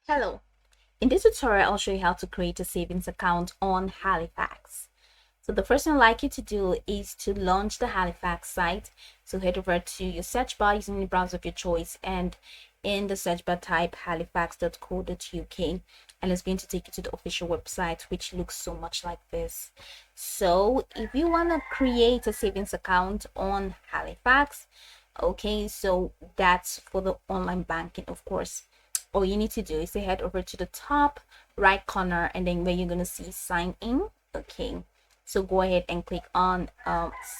Hello. In this tutorial, I'll show you how to create a savings account on Halifax. So the first thing I'd like you to do is to launch the Halifax site. So head over to your search bar using the browser of your choice, and in the search bar type halifax.co.uk, and it's going to take you to the official website, which looks so much like this. So if you want to create a savings account on Halifax, okay, so that's for the online banking, of course. All you need to do is to head over to the top right corner, and then where you're going to see sign in. Okay, so go ahead and click on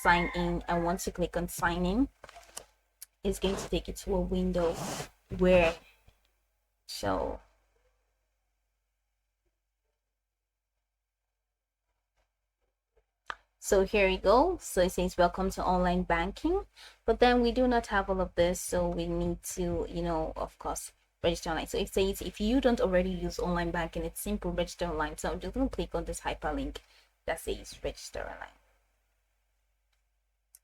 sign in, and once you click on sign in, it's going to take you to a window where so so here you go. So it says welcome to online banking, but then we do not have all of this, so we need to, of course, register online. So it says if you don't already use online banking, it's simple, register online. So I'm just going to click on this hyperlink that says register online,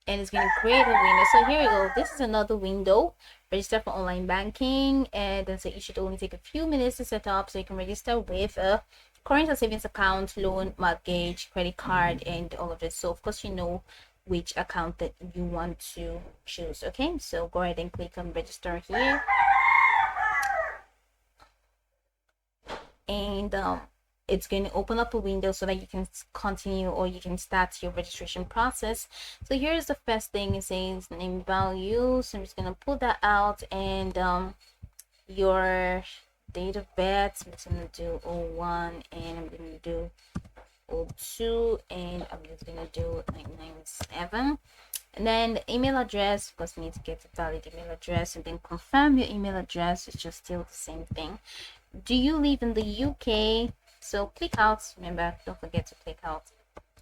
and it's going to create a window. So here you go, this is another window, register for online banking, and then say it should only take a few minutes to set up, so you can register with a current or savings account, loan, mortgage, credit card, and all of this. So of course you know which account that you want to choose. Okay, so go ahead and click on register here, and it's going to open up a window so that you can continue or you can start your registration process. So here's the first thing. It says name value, so I'm just going to pull that out, and your date of birth, I'm just going to do 01, and I'm going to do 02, and I'm just going to do 997. And then the email address, because we need to get a valid email address, and then confirm your email address. It's just still the same thing. Do you live in the UK? So click out. Remember, don't forget to click out.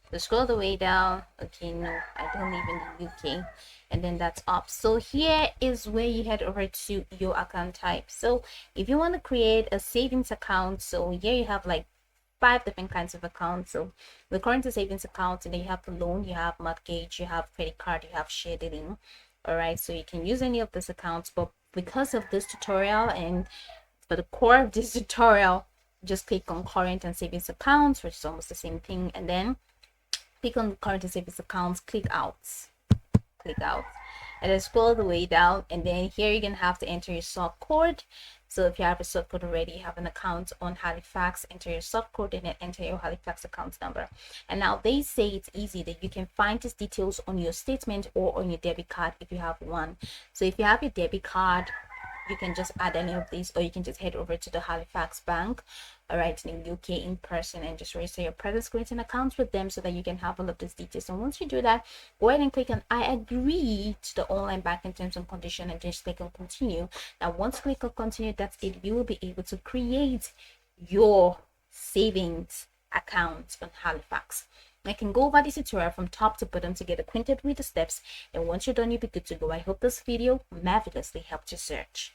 So scroll the way down. Okay, no, I don't live in the UK. And then that's up. So here is where you head over to your account type. So if you want to create a savings account, so here you have like 5 different kinds of accounts. So the current savings account, and then you have the loan, you have mortgage, you have credit card, you have share dealing. All right, so you can use any of these accounts, but because of this tutorial and for the core of this tutorial, just click on current and savings accounts, which is almost the same thing, and then click on current and savings accounts, click out, and then scroll the way down, and then here you're gonna have to enter your sort code. So if you have a sort code already, you have an account on Halifax, enter your sort code and then enter your Halifax account number. And now they say it's easy, that you can find these details on your statement or on your debit card if you have one. So if you have your debit card, you can just add any of these, or you can just head over to the Halifax bank, all right, in the UK in person, and just register your present credit accounts with them so that you can have all of these details. And once you do that, go ahead and click on I agree to the online banking terms and condition, and just click on continue. Now once you click on continue, that's it. You will be able to create your savings account on Halifax. I can go over this tutorial from top to bottom to get acquainted with the steps, and once you're done, you'll be good to go. I hope this video marvelously helped you search.